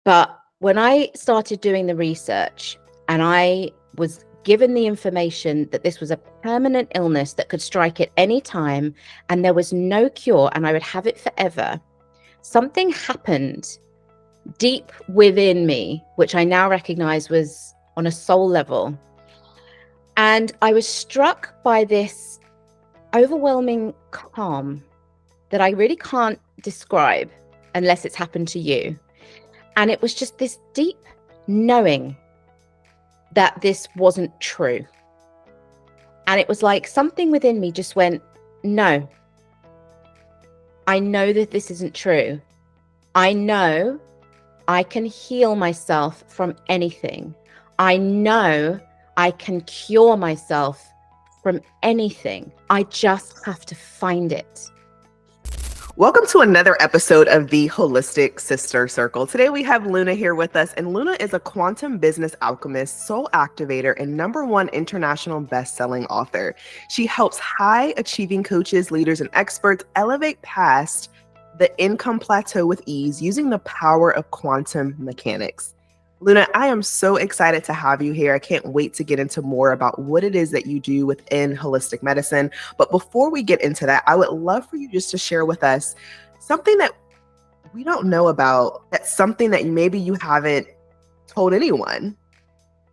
But when I started doing the research and I was given the information that this was a permanent illness that could strike at any time and there was no cure and I would have it forever, something happened deep within me, which I now recognize was on a soul level. And I was struck by this overwhelming calm that I really can't describe unless it's happened to you. And it was just this deep knowing that this wasn't true. And it was like something within me just went, no, I know that this isn't true. I know I can heal myself from anything. I know I can cure myself from anything. I just have to find it. Welcome to another episode of the Holistic Sister Circle. Today we have Luna here with us, and Luna is a quantum business alchemist, soul activator, and #1 international best-selling author. She helps high-achieving coaches, leaders, and experts elevate past the income plateau with ease using the power of quantum mechanics. Luna, I am so excited to have you here. I can't wait to get into more about what it is that you do within holistic medicine. But before we get into that, I would love for you just to share with us something that we don't know about, that's something that maybe you haven't told anyone,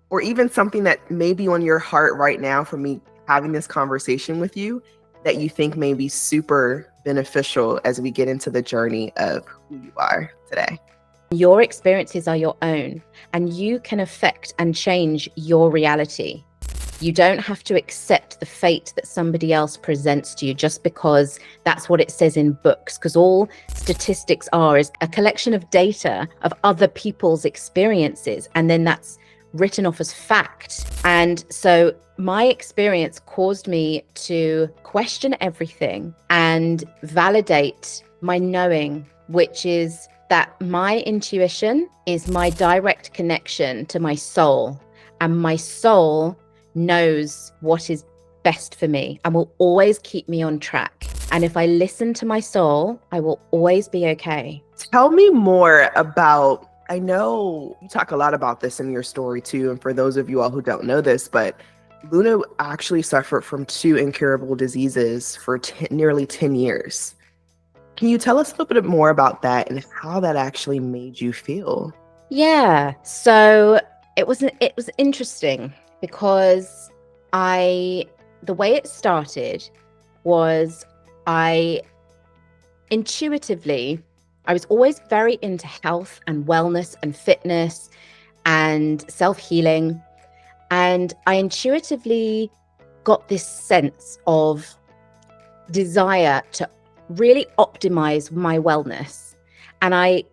or even something that may be on your heart right now for me having this conversation with you that you think may be super beneficial as we get into the journey of who you are today. Your experiences are your own, and you can affect and change your reality. You don't have to accept the fate that somebody else presents to you just because that's what it says in books, because all statistics is a collection of data of other people's experiences, and then that's written off as fact. And so my experience caused me to question everything and validate my knowing, which is that my intuition is my direct connection to my soul, and my soul knows what is best for me and will always keep me on track. And if I listen to my soul, I will always be okay. Tell me more about, I know you talk a lot about this in your story too, and for those of you all who don't know this, but Luna actually suffered from 2 incurable diseases for nearly 10 years. Can you tell us a little bit more about that and how that actually made you feel? Yeah, so it was interesting because the way it started was I was always very into health and wellness and fitness and self-healing. And I intuitively got this sense of desire to really optimize my wellness. And I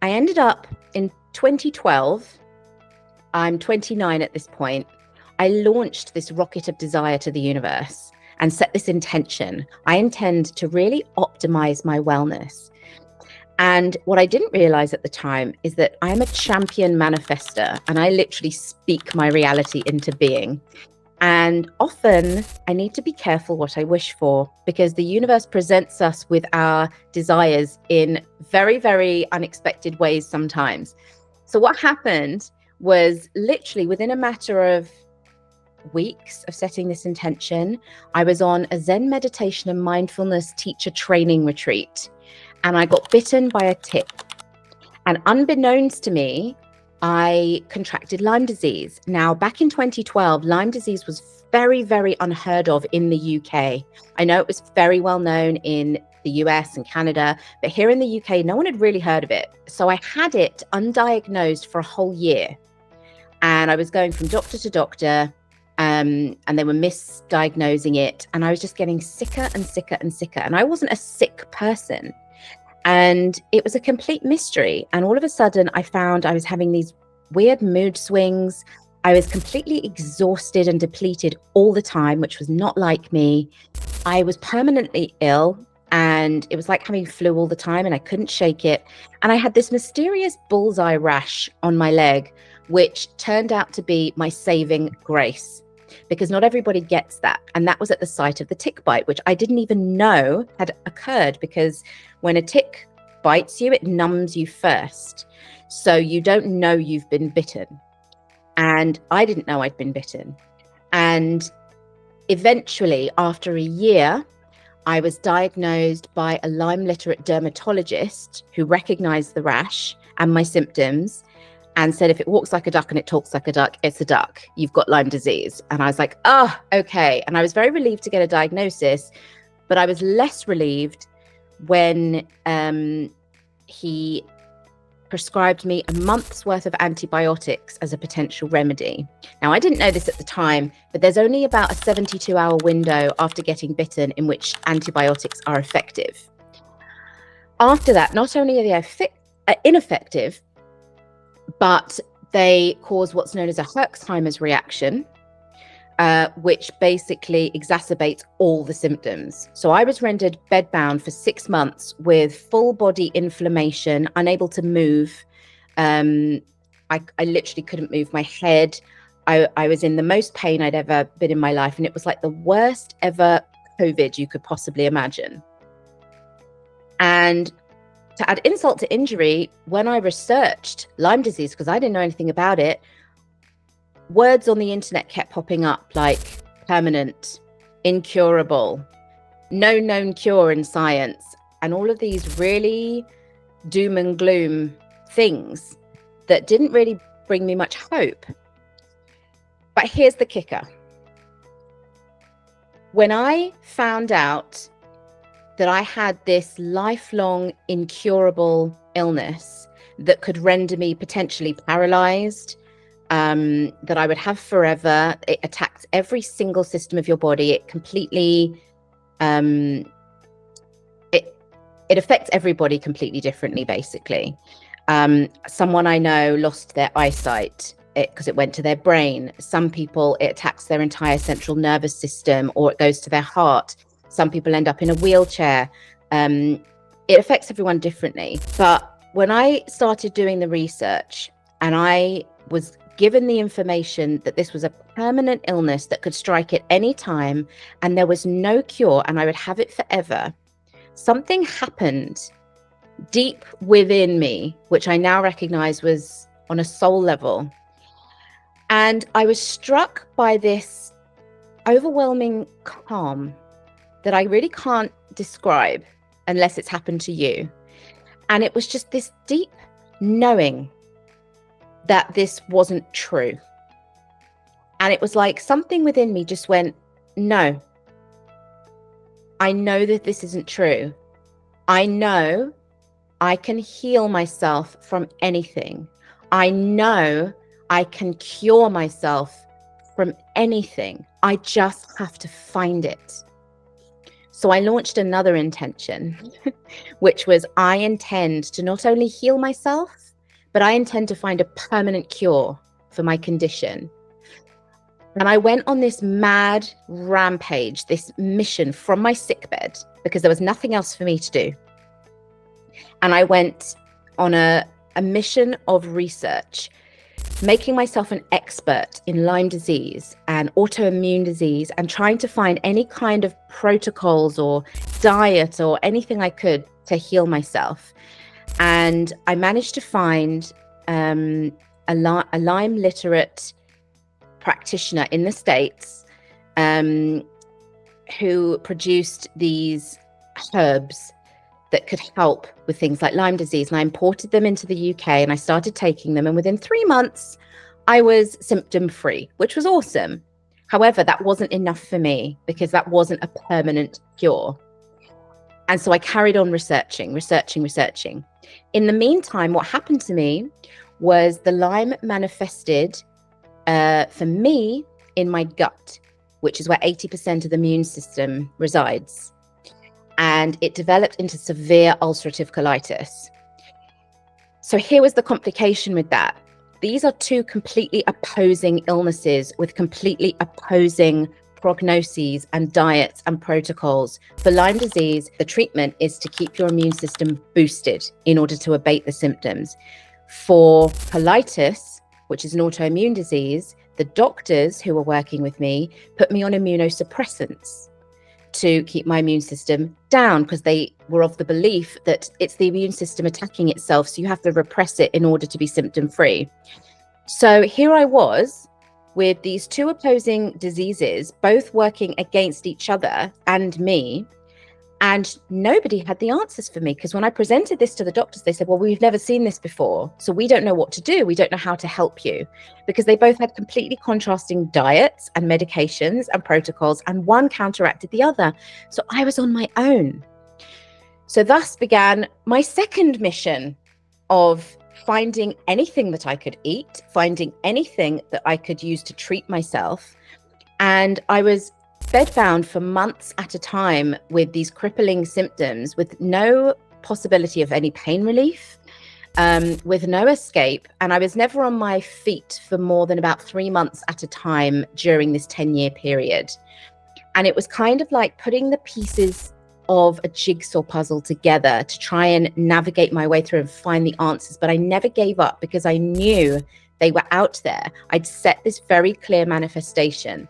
ended up in 2012, I'm 29 at this point, I launched this rocket of desire to the universe and set this intention. I intend to really optimize my wellness. And what I didn't realize at the time is that I'm a champion manifester, and I literally speak my reality into being. And often I need to be careful what I wish for, because the universe presents us with our desires in very, very unexpected ways sometimes. So what happened was literally within a matter of weeks of setting this intention, I was on a Zen meditation and mindfulness teacher training retreat, and I got bitten by a tick. And unbeknownst to me, I contracted Lyme disease. Now, back in 2012, Lyme disease was very, very unheard of in the UK. I know it was very well known in the US and Canada, but here in the UK, no one had really heard of it. So I had it undiagnosed for a whole year. And I was going from doctor to doctor, and they were misdiagnosing it. And I was just getting sicker and sicker and sicker. And I wasn't a sick person. And it was a complete mystery. And all of a sudden, I found I was having these weird mood swings. I was completely exhausted and depleted all the time, which was not like me. I was permanently ill, and it was like having flu all the time, and I couldn't shake it. And I had this mysterious bullseye rash on my leg, which turned out to be my saving grace, because not everybody gets that. And that was at the site of the tick bite, which I didn't even know had occurred, because when a tick bites you, it numbs you first. So you don't know you've been bitten. And I didn't know I'd been bitten. And eventually, after a year, I was diagnosed by a Lyme literate dermatologist who recognized the rash and my symptoms and said, if it walks like a duck and it talks like a duck, it's a duck. You've got Lyme disease. And I was like, oh, okay. And I was very relieved to get a diagnosis, but I was less relieved when he prescribed me a month's worth of antibiotics as a potential remedy. Now, I didn't know this at the time, but there's only about a 72-hour window after getting bitten in which antibiotics are effective. After that, not only are they ineffective, but they cause what's known as a Herxheimer's reaction, which basically exacerbates all the symptoms. So I was rendered bedbound for 6 months with full body inflammation, unable to move. I literally couldn't move my head. I was in the most pain I'd ever been in my life. And it was like the worst ever COVID you could possibly imagine. And to add insult to injury, when I researched Lyme disease, because I didn't know anything about it, words on the internet kept popping up like permanent, incurable, no known cure in science, and all of these really doom and gloom things that didn't really bring me much hope. But here's the kicker. When I found out that I had this lifelong incurable illness that could render me potentially paralyzed, that I would have forever. It attacks every single system of your body. It completely, it affects everybody completely differently, basically. Someone I know lost their eyesight because it went to their brain. Some people, it attacks their entire central nervous system, or it goes to their heart. Some people end up in a wheelchair. It affects everyone differently. But when I started doing the research and I was given the information that this was a permanent illness that could strike at any time and there was no cure and I would have it forever, something happened deep within me, which I now recognize was on a soul level. And I was struck by this overwhelming calm that I really can't describe unless it's happened to you. And it was just this deep knowing that this wasn't true. And it was like something within me just went, no, I know that this isn't true. I know I can heal myself from anything. I know I can cure myself from anything. I just have to find it. So I launched another intention, which was I intend to not only heal myself, but I intend to find a permanent cure for my condition. And I went on this mad rampage, this mission from my sickbed, because there was nothing else for me to do. And I went on a mission of research, making myself an expert in Lyme disease and autoimmune disease, and trying to find any kind of protocols or diet or anything I could to heal myself. And I managed to find a Lyme literate practitioner in the States who produced these herbs that could help with things like Lyme disease. And I imported them into the UK and I started taking them. And within 3 months, I was symptom free, which was awesome. However, that wasn't enough for me because that wasn't a permanent cure. And so I carried on researching. In the meantime, what happened to me was the Lyme manifested for me in my gut, which is where 80% of the immune system resides. And it developed into severe ulcerative colitis. So here was the complication with that. These are two completely opposing illnesses with completely opposing prognoses and diets and protocols. For Lyme disease, the treatment is to keep your immune system boosted in order to abate the symptoms. For colitis, which is an autoimmune disease, the doctors who were working with me put me on immunosuppressants to keep my immune system down, because they were of the belief that it's the immune system attacking itself, so you have to repress it in order to be symptom free. So here I was with these two opposing diseases, both working against each other and me. And nobody had the answers for me, because when I presented this to the doctors, they said, well, we've never seen this before, so we don't know what to do. We don't know how to help you, because they both had completely contrasting diets and medications and protocols, and one counteracted the other. So I was on my own. So thus began my second mission of finding anything that I could eat, finding anything that I could use to treat myself. And I was bedbound for months at a time with these crippling symptoms, with no possibility of any pain relief, with no escape. And I was never on my feet for more than about 3 months at a time during this 10-year period. And it was kind of like putting the pieces of a jigsaw puzzle together to try and navigate my way through and find the answers. But I never gave up, because I knew they were out there. I'd set this very clear manifestation,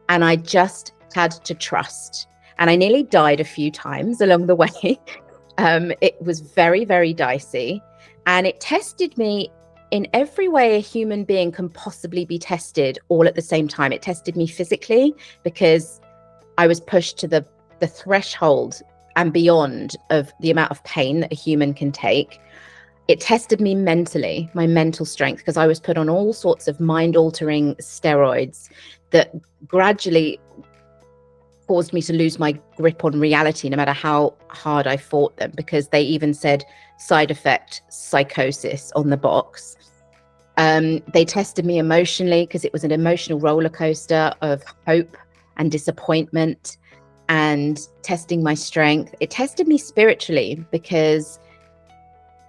and I just had to trust. And I nearly died a few times along the way. It was very, very dicey, and it tested me in every way a human being can possibly be tested all at the same time. It tested me physically, because I was pushed to the threshold and beyond of the amount of pain that a human can take. It tested me mentally, my mental strength, because I was put on all sorts of mind-altering steroids that gradually caused me to lose my grip on reality, no matter how hard I fought them, because they even said side effect psychosis on the box. They tested me emotionally, because it was an emotional roller coaster of hope and disappointment, and testing my strength. It tested me spiritually, because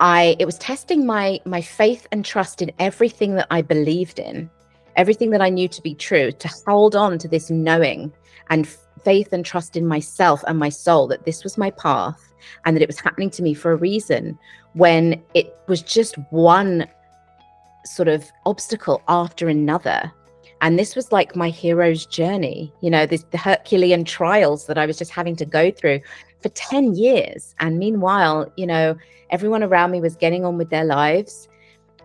it was testing my faith and trust in everything that I believed in, everything that I knew to be true, to hold on to this knowing and faith and trust in myself and my soul, that this was my path and that it was happening to me for a reason, when it was just one sort of obstacle after another. And this was like my hero's journey, the Herculean trials that I was just having to go through for 10 years. And meanwhile, everyone around me was getting on with their lives,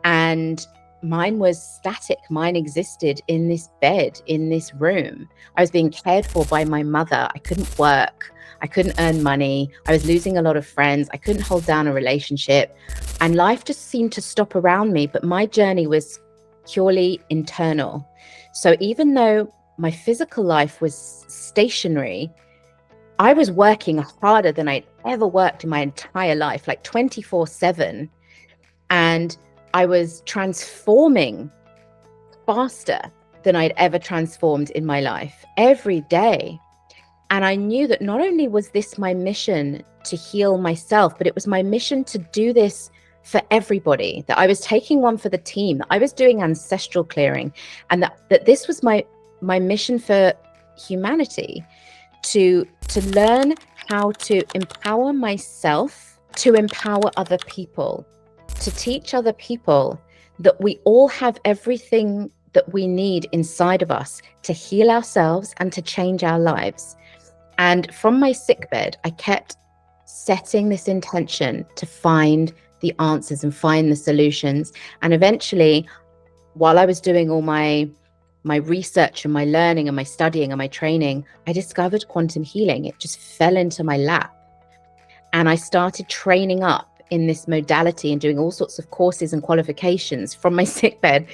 and mine was static. Mine existed in this bed, in this room. I was being cared for by my mother. I couldn't work. I couldn't earn money. I was losing a lot of friends. I couldn't hold down a relationship. And life just seemed to stop around me. But my journey was purely internal. So even though my physical life was stationary, I was working harder than I'd ever worked in my entire life, like 24/7. And I was transforming faster than I'd ever transformed in my life every day. And I knew that not only was this my mission to heal myself, but it was my mission to do this for everybody, that I was taking one for the team, that I was doing ancestral clearing, and that this was my mission for humanity, to learn how to empower myself, to empower other people, to teach other people that we all have everything that we need inside of us to heal ourselves and to change our lives. And from my sickbed, I kept setting this intention to find the answers and find the solutions. And eventually, while I was doing all my research and my learning and my studying and my training, I discovered quantum healing. It just fell into my lap. And I started training up in this modality and doing all sorts of courses and qualifications from my sickbed,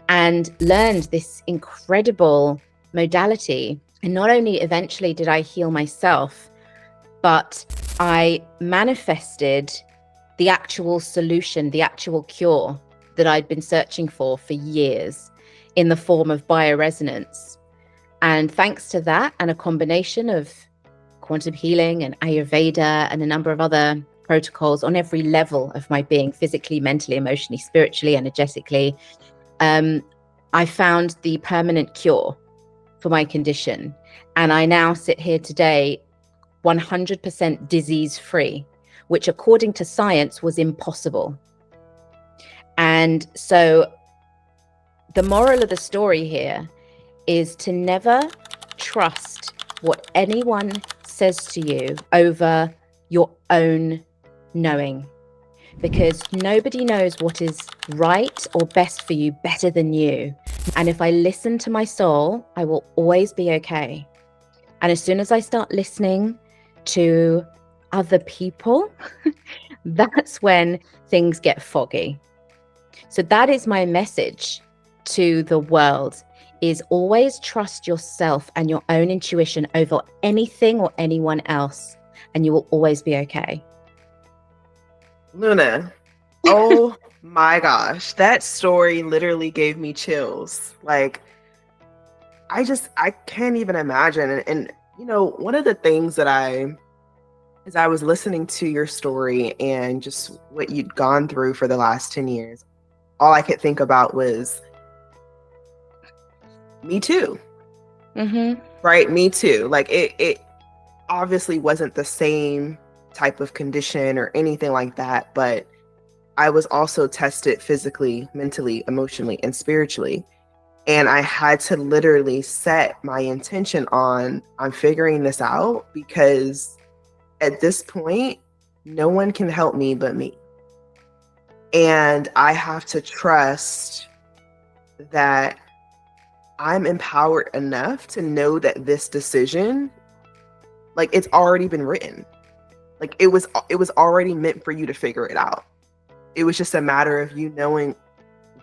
and learned this incredible modality. And not only eventually did I heal myself, but I manifested the actual solution, the actual cure that I'd been searching for years, in the form of bioresonance. And thanks to that, and a combination of quantum healing and Ayurveda and a number of other protocols on every level of my being, physically, mentally, emotionally, spiritually, energetically, I found the permanent cure for my condition. And I now sit here today 100% disease free, which according to science was impossible. And so the moral of the story here is to never trust what anyone says to you over your own knowing, because nobody knows what is right or best for you better than you. And if I listen to my soul, I will always be okay. And as soon as I start listening to other people, that's when things get foggy. So that is my message to the world, is always trust yourself and your own intuition over anything or anyone else, and you will always be okay. Luna, oh my gosh, that story literally gave me chills. Like, I can't even imagine. And you know, one of the things that as I was listening to your story and just what you'd gone through for the last 10 years, all I could think about was me too. Mm-hmm. Right? Me too. Like it obviously wasn't the same type of condition or anything like that, but I was also tested physically, mentally, emotionally, and spiritually. And I had to literally set my intention on I'm figuring this out, because at this point, no one can help me but me. And I have to trust that I'm empowered enough to know that this decision, like, it's already been written. Like it was already meant for you to figure it out. It was just a matter of you knowing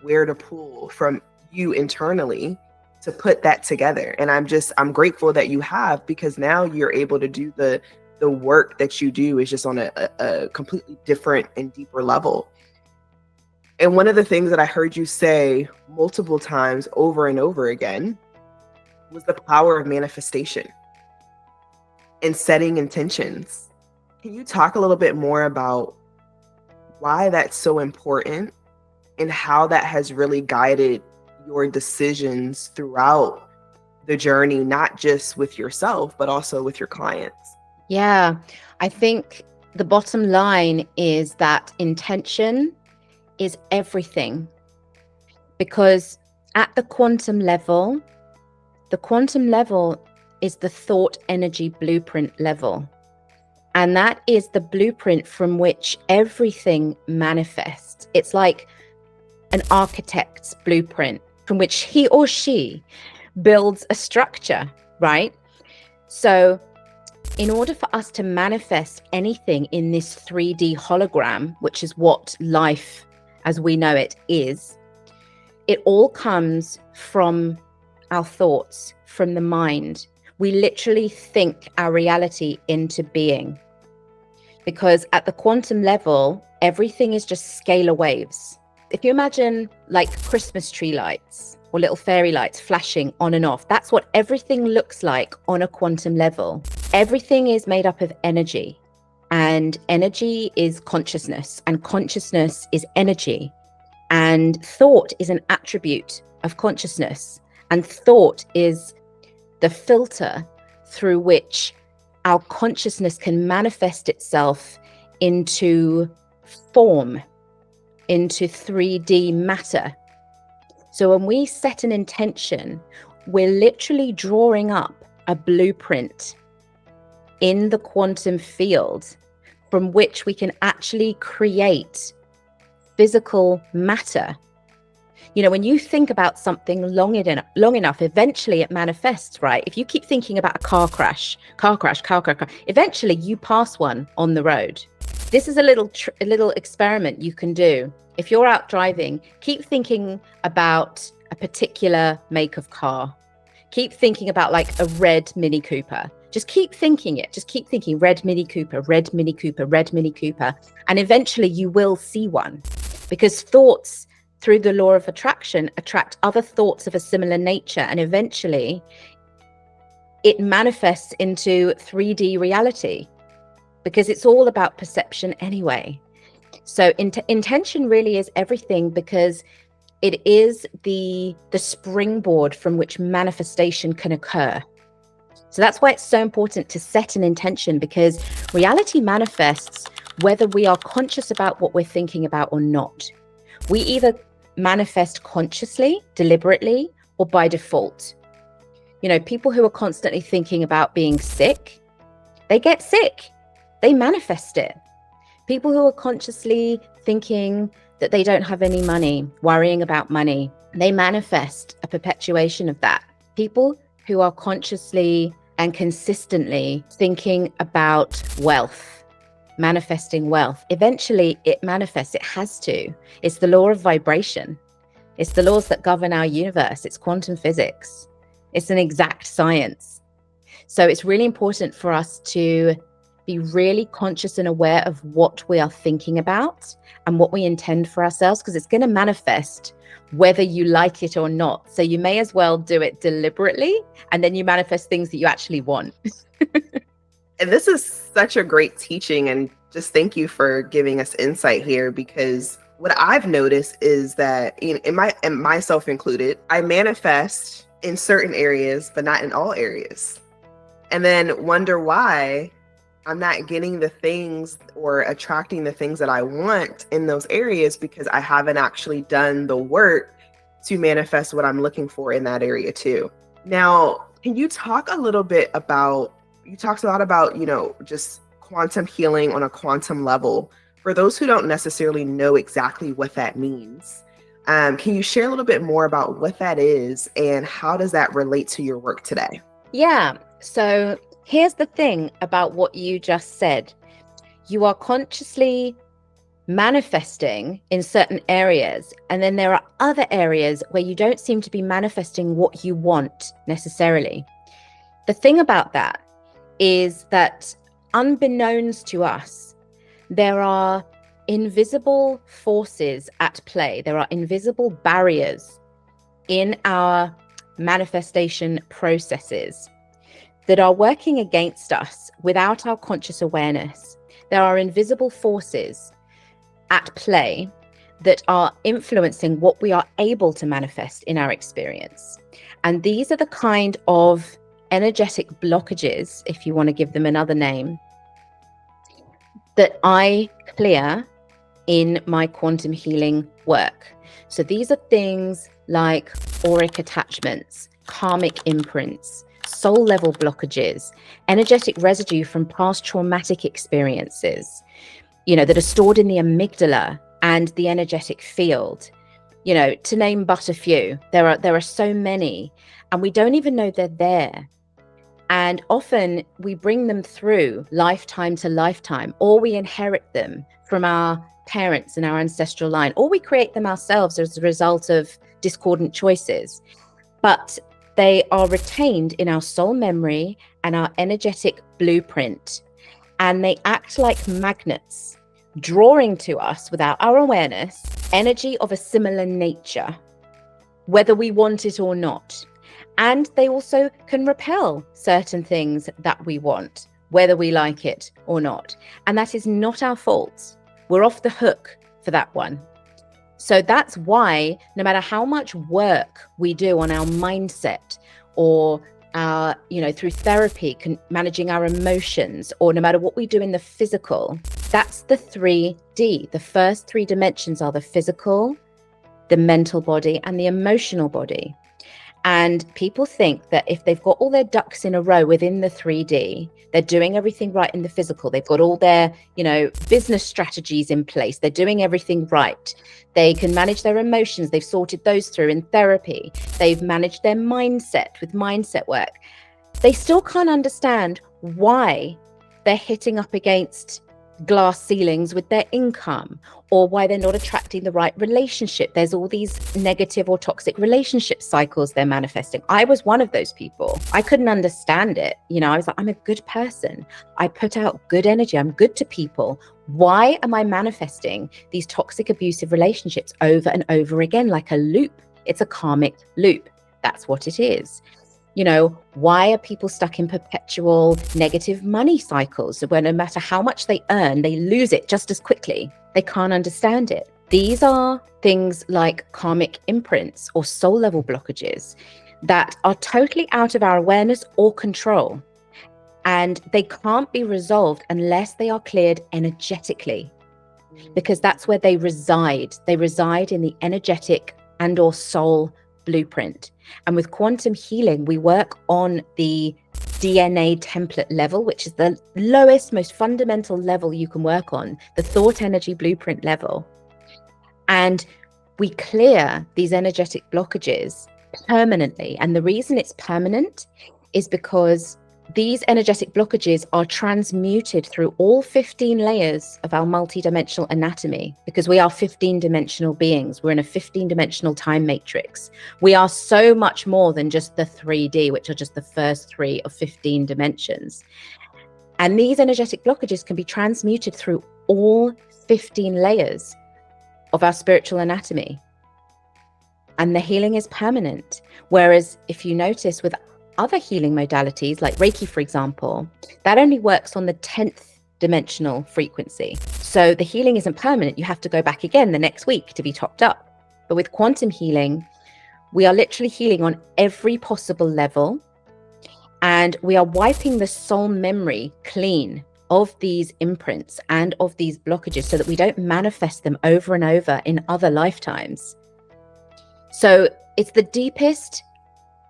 where to pull from you internally to put that together. And I'm grateful that you have, because now you're able to do the work that you do is just on a completely different and deeper level. And one of the things that I heard you say multiple times over and over again was the power of manifestation and setting intentions. Can you talk a little bit more about why that's so important and how that has really guided your decisions throughout the journey, not just with yourself, but also with your clients? Yeah, I think the bottom line is that intention is everything, because at the quantum level is the thought energy blueprint level. And that is the blueprint from which everything manifests. It's like an architect's blueprint from which he or she builds a structure, right? So in order for us to manifest anything in this 3D hologram, which is what life as we know it is, it all comes from our thoughts, from the mind. We literally think our reality into being. Because at the quantum level, everything is just scalar waves. If you imagine like Christmas tree lights or little fairy lights flashing on and off, that's what everything looks like on a quantum level. Everything is made up of energy, and energy is consciousness, and consciousness is energy, and thought is an attribute of consciousness, and thought is the filter through which our consciousness can manifest itself into form, into 3D matter. So when we set an intention, we're literally drawing up a blueprint in the quantum field from which we can actually create physical matter. You know, when you think about something long enough, eventually it manifests, right? If you keep thinking about a car crash, eventually you pass one on the road. This is a little experiment you can do. If you're out driving, keep thinking about a particular make of car. Keep thinking about like a red Mini Cooper. Just keep thinking it. Just keep thinking red Mini Cooper, red Mini Cooper, red Mini Cooper. And eventually you will see one, because thoughts through the law of attraction attract other thoughts of a similar nature. And eventually it manifests into 3D reality, because it's all about perception anyway. So intention really is everything, because it is the springboard from which manifestation can occur. So that's why it's so important to set an intention, because reality manifests whether we are conscious about what we're thinking about or not. We either manifest consciously, deliberately, or by default. You know, people who are constantly thinking about being sick, they get sick, they manifest it. People who are consciously thinking that they don't have any money, worrying about money, they manifest a perpetuation of that. People who are consciously and consistently thinking about wealth, manifesting wealth, eventually it manifests. It has to. It's the law of vibration. It's the laws that govern our universe. It's quantum physics. It's an exact science. So it's really important for us to be really conscious and aware of what we are thinking about and what we intend for ourselves, because it's going to manifest whether you like it or not. So you may as well do it deliberately, and then you manifest things that you actually want. And this is such a great teaching, and just thank you for giving us insight here, because what I've noticed is that and myself included, I manifest in certain areas, but not in all areas. And then wonder why I'm not getting the things or attracting the things that I want in those areas, because I haven't actually done the work to manifest what I'm looking for in that area too. Now, can you talk a little bit about, you talked a lot about, just quantum healing on a quantum level. For those who don't necessarily know exactly what that means, can you share a little bit more about what that is and how does that relate to your work today? Yeah. So here's the thing about what you just said. You are consciously manifesting in certain areas, and then there are other areas where you don't seem to be manifesting what you want necessarily. The thing about that is that, unbeknownst to us, there are invisible forces at play. There are invisible barriers in our manifestation processes that are working against us without our conscious awareness. There are invisible forces at play that are influencing what we are able to manifest in our experience. And these are the kind of energetic blockages, if you want to give them another name, that I clear in my quantum healing work. So these are things like auric attachments, karmic imprints, soul level blockages, energetic residue from past traumatic experiences, that are stored in the amygdala and the energetic field, to name but a few. There are so many, and we don't even know they're there. And often we bring them through lifetime to lifetime, or we inherit them from our parents and our ancestral line, or we create them ourselves as a result of discordant choices. But they are retained in our soul memory and our energetic blueprint, and they act like magnets, drawing to us without our awareness energy of a similar nature, whether we want it or not. And they also can repel certain things that we want, whether we like it or not. And that is not our fault. We're off the hook for that one. So that's why no matter how much work we do on our mindset, or our, through therapy, managing our emotions, or no matter what we do in the physical, that's the 3D. The first 3 dimensions are the physical, the mental body, and the emotional body. And people think that if they've got all their ducks in a row within the 3D, they're doing everything right in the physical. They've got all their, business strategies in place. They're doing everything right. They can manage their emotions. They've sorted those through in therapy. They've managed their mindset with mindset work. They still can't understand why they're hitting up against glass ceilings with their income, or why they're not attracting the right relationship. There's all these negative or toxic relationship cycles they're manifesting. I was one of those people. I couldn't understand it. I was like, I'm a good person. I put out good energy. I'm good to people. Why am I manifesting these toxic, abusive relationships over and over again, like a loop? It's a karmic loop. That's what it is. Why are people stuck in perpetual negative money cycles where no matter how much they earn, they lose it just as quickly? They can't understand it. These are things like karmic imprints or soul level blockages that are totally out of our awareness or control. And they can't be resolved unless they are cleared energetically, because that's where they reside. They reside in the energetic and or soul blueprint. And with quantum healing, we work on the DNA template level, which is the lowest, most fundamental level you can work on, the thought energy blueprint level. And we clear these energetic blockages permanently. And the reason it's permanent is because these energetic blockages are transmuted through all 15 layers of our multidimensional anatomy, because we are 15-dimensional beings. We're in a 15-dimensional time matrix. We are so much more than just the 3D, which are just the first 3 of 15 dimensions. And these energetic blockages can be transmuted through all 15 layers of our spiritual anatomy. And the healing is permanent. Whereas if you notice with other healing modalities, like Reiki, for example, that only works on the 10th dimensional frequency. So the healing isn't permanent. You have to go back again the next week to be topped up. But with quantum healing, we are literally healing on every possible level. And we are wiping the soul memory clean of these imprints and of these blockages so that we don't manifest them over and over in other lifetimes. So it's the deepest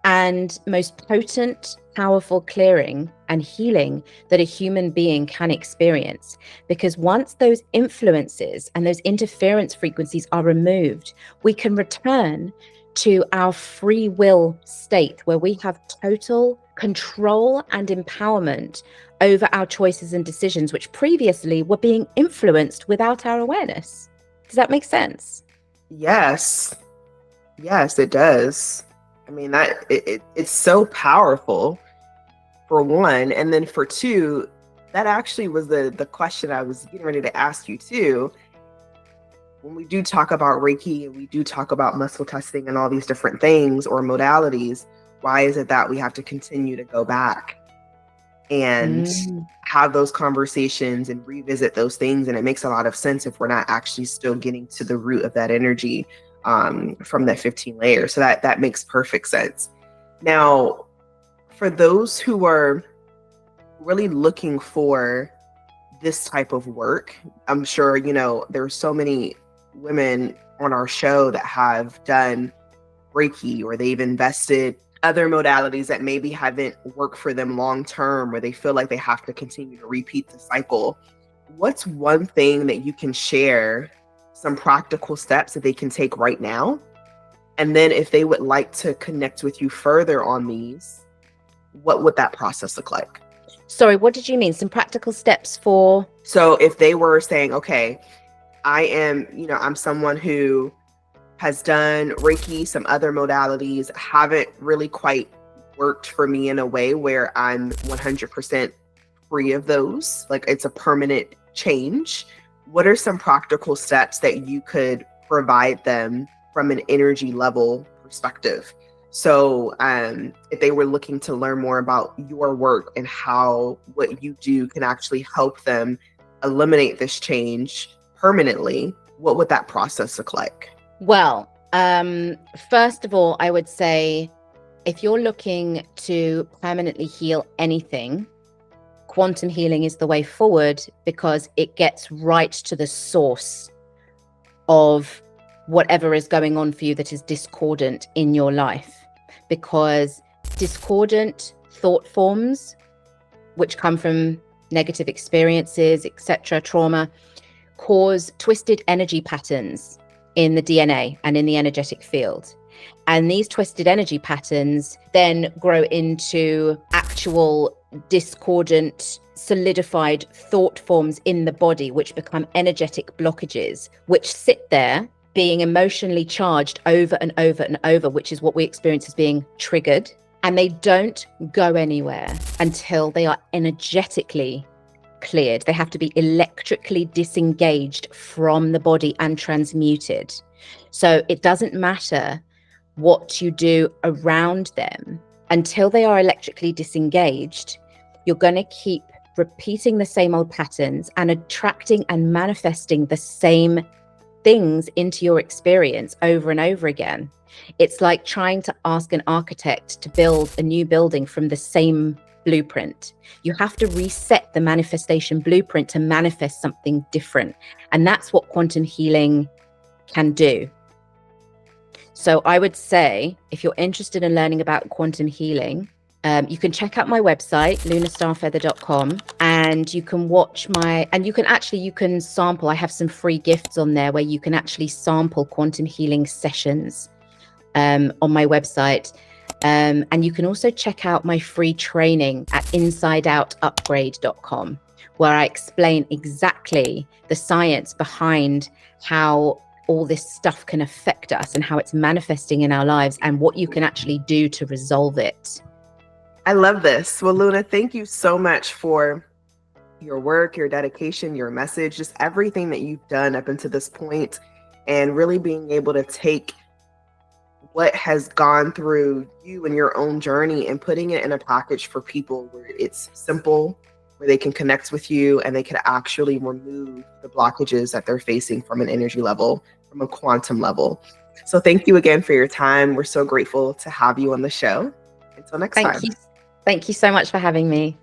and most potent, powerful clearing and healing that a human being can experience. Because once those influences and those interference frequencies are removed, we can return to our free will state where we have total control and empowerment over our choices and decisions, which previously were being influenced without our awareness. Does that make sense? Yes. Yes, it does. I mean, it's so powerful, for one. And then for two, that actually was the question I was getting ready to ask you too. When we do talk about Reiki and we do talk about muscle testing and all these different things or modalities, why is it that we have to continue to go back and have those conversations and revisit those things? And it makes a lot of sense if we're not actually still getting to the root of that energy from that 15 layers. So that makes perfect sense. Now, for those who are really looking for this type of work, I'm sure, there are so many women on our show that have done Reiki, or they've invested other modalities that maybe haven't worked for them long term, or they feel like they have to continue to repeat the cycle. What's one thing that you can share, some practical steps that they can take right now? And then if they would like to connect with you further on these, what would that process look like? Sorry, what did you mean? Some practical steps for? So if they were saying, okay, I'm someone who has done Reiki, some other modalities haven't really quite worked for me in a way where I'm 100% free of those, like it's a permanent change. What are some practical steps that you could provide them from an energy level perspective? So if they were looking to learn more about your work and how what you do can actually help them eliminate this change permanently, what would that process look like? Well, first of all, I would say if you're looking to permanently heal anything, quantum healing is the way forward, because it gets right to the source of whatever is going on for you that is discordant in your life. Because discordant thought forms, which come from negative experiences, etc., trauma, cause twisted energy patterns in the DNA and in the energetic field. And these twisted energy patterns then grow into actual discordant, solidified thought forms in the body, which become energetic blockages, which sit there being emotionally charged over and over and over, which is what we experience as being triggered. And they don't go anywhere until they are energetically cleared. They have to be electrically disengaged from the body and transmuted. So it doesn't matter what you do around them until they are electrically disengaged. You're going to keep repeating the same old patterns and attracting and manifesting the same things into your experience over and over again. It's like trying to ask an architect to build a new building from the same blueprint. You have to reset the manifestation blueprint to manifest something different. And that's what quantum healing can do. So I would say, if you're interested in learning about quantum healing, You can check out my website, lunastarfeather.com, and you can watch you can sample. I have some free gifts on there where you can actually sample quantum healing sessions on my website. And you can also check out my free training at insideoutupgrade.com, where I explain exactly the science behind how all this stuff can affect us and how it's manifesting in our lives and what you can actually do to resolve it. I love this. Well, Luna, thank you so much for your work, your dedication, your message, just everything that you've done up until this point, and really being able to take what has gone through you and your own journey and putting it in a package for people where it's simple, where they can connect with you and they can actually remove the blockages that they're facing from an energy level, from a quantum level. So thank you again for your time. We're so grateful to have you on the show. Until next time. Thank you so much for having me.